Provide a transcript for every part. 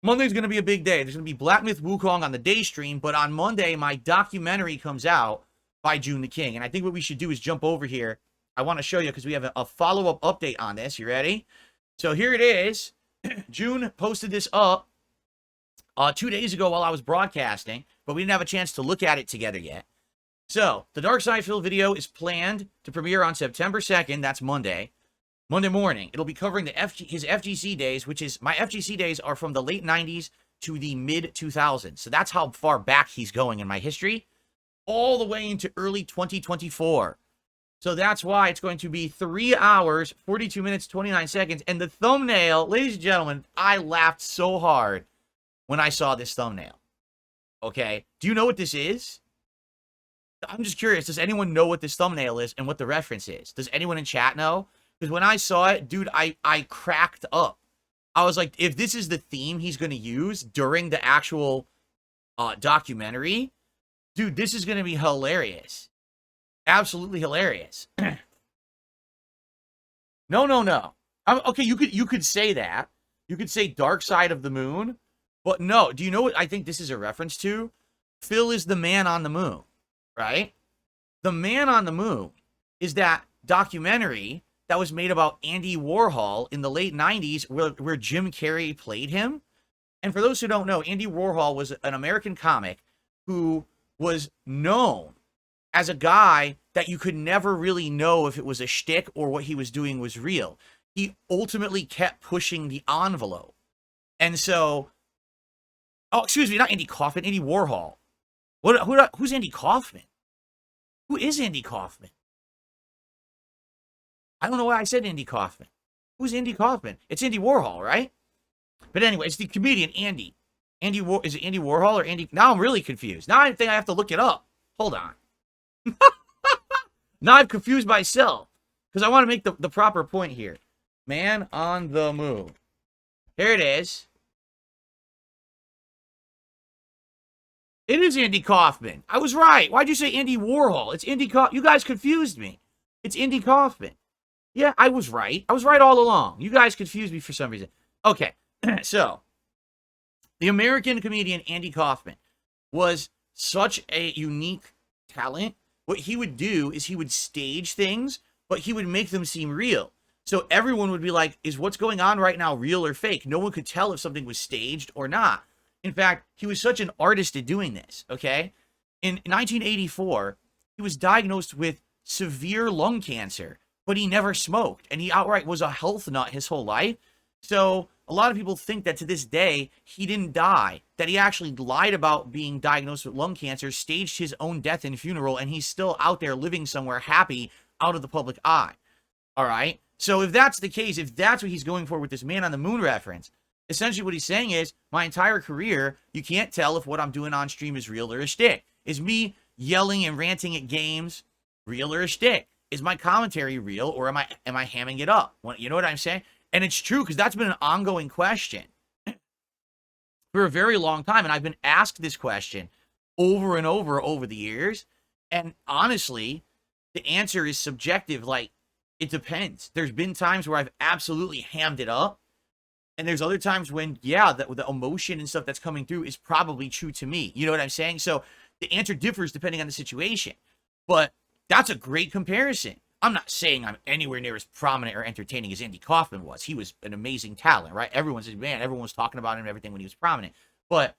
Monday's going to be a big day. There's going to be Black Myth Wukong on the day stream, but on Monday, my documentary comes out by Joon the King. And I think what we should do is jump over here. I want to show you because we have a follow-up update on this. You ready? So here it is. Joon posted this up 2 days ago while I was broadcasting, but we didn't have a chance to look at it together yet. So the Dark Side Phil video is planned to premiere on September 2nd. That's Monday morning. It'll be covering his FGC days, which is, my FGC days are from the late 90s to the mid 2000s. So that's how far back he's going in my history, all the way into early 2024. So that's why it's going to be 3 hours, 42 minutes, 29 seconds. And the thumbnail, ladies and gentlemen, I laughed so hard when I saw this thumbnail. Okay. Do you know what this is? I'm just curious. Does anyone know what this thumbnail is and what the reference is? Does anyone in chat know? Because when I saw it, dude, I cracked up. I was like, if this is the theme he's going to use during the actual documentary, dude, this is going to be hilarious. Absolutely hilarious. No. Okay, you could say that. You could say Dark Side of the Moon. But no, do you know what I think this is a reference to? Phil is the Man on the Moon, right? The Man on the Moon is that documentary that was made about Andy Warhol in the late 90s where Jim Carrey played him. And for those who don't know, Andy Warhol was an American comic who was known as a guy that you could never really know if it was a shtick or what he was doing was real. He ultimately kept pushing the envelope. And so, oh, excuse me, not Andy Kaufman, Andy Warhol. Who's Andy Kaufman? Who is Andy Kaufman? I don't know why I said Andy Kaufman. Who's Andy Kaufman? It's Andy Warhol, right? But anyway, it's the comedian Andy. Is it Andy Warhol or Andy? Now I'm really confused. Now I think I have to look it up. Hold on. Now I've confused myself because I want to make the proper point here. Man on the Moon. Here it is. It is Andy Kaufman. I was right. Why'd you say Andy Warhol? It's Andy Kaufman. You guys confused me. It's Andy Kaufman. Yeah, I was right. I was right all along. You guys confused me for some reason. Okay, so the American comedian Andy Kaufman was such a unique talent. What he would do is he would stage things, but he would make them seem real. So everyone would be like, is what's going on right now real or fake? No one could tell if something was staged or not. In fact, he was such an artist at doing this, okay? In 1984, he was diagnosed with severe lung cancer, but he never smoked, and he outright was a health nut his whole life. So a lot of people think that to this day, he didn't die, that he actually lied about being diagnosed with lung cancer, staged his own death and funeral, and he's still out there living somewhere happy out of the public eye. All right? So if that's the case, if that's what he's going for with this Man on the Moon reference, essentially what he's saying is, my entire career, you can't tell if what I'm doing on stream is real or a shtick. Is me yelling and ranting at games real or a shtick? Is my commentary real, or am I hamming it up? You know what I'm saying? And it's true, because that's been an ongoing question for a very long time. And I've been asked this question over and over the years. And honestly, the answer is subjective. Like, it depends. There's been times where I've absolutely hammed it up. And there's other times when, yeah, the emotion and stuff that's coming through is probably true to me. You know what I'm saying? So the answer differs depending on the situation. But that's a great comparison. I'm not saying I'm anywhere near as prominent or entertaining as Andy Kaufman was. He was an amazing talent, right? Everyone says, man, everyone was talking about him and everything when he was prominent. But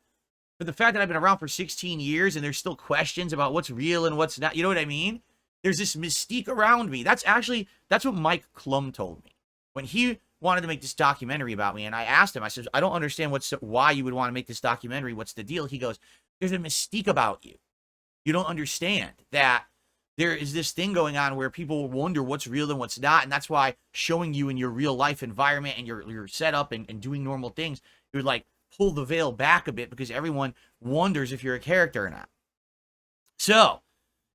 for the fact that I've been around for 16 years and there's still questions about what's real and what's not, you know what I mean? There's this mystique around me. That's what Mike Klum told me when he wanted to make this documentary about me. And I asked him, I said, I don't understand why you would want to make this documentary. What's the deal? He goes, there's a mystique about you. You don't understand that there is this thing going on where people wonder what's real and what's not. And that's why showing you in your real life environment and your setup and doing normal things, you would like pull the veil back a bit because everyone wonders if you're a character or not. So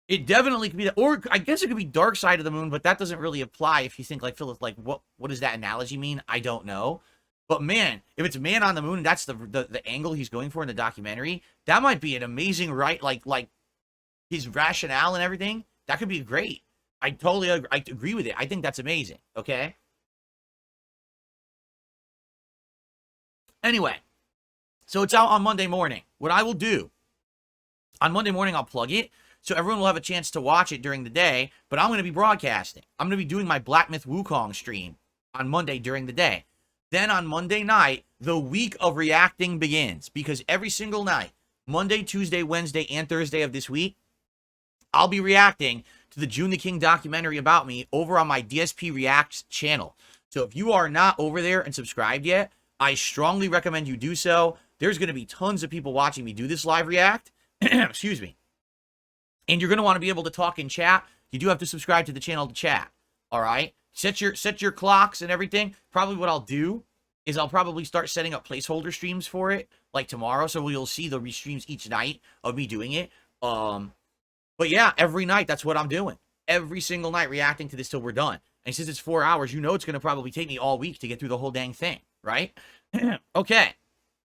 it definitely could be that, or I guess it could be Dark Side of the Moon, but that doesn't really apply if you think like Philip, like what does that analogy mean? I don't know. But man, if it's Man on the Moon, that's the angle he's going for in the documentary, that might be an amazing, right? Like his rationale and everything. That could be great. I agree with it. I think that's amazing. Okay. Anyway, So it's out on Monday morning. What I will do, on Monday morning, I'll plug it, so everyone will have a chance to watch it during the day, but I'm going to be broadcasting. I'm going to be doing my Black Myth Wukong stream on Monday during the day. Then on Monday night, the week of reacting begins, because every single night, Monday, Tuesday, Wednesday, and Thursday of this week, I'll be reacting to the Joon the King documentary about me over on my DSP Reacts channel. So if you are not over there and subscribed yet, I strongly recommend you do so. There's going to be tons of people watching me do this live react. Excuse me. And you're going to want to be able to talk in chat. You do have to subscribe to the channel to chat. All right? Set your clocks and everything. Probably what I'll do is I'll probably start setting up placeholder streams for it, like tomorrow, so you'll see the streams each night of me doing it. But yeah, every night, that's what I'm doing. Every single night, reacting to this till we're done. And since it's 4 hours, you know it's going to probably take me all week to get through the whole dang thing, right? Okay.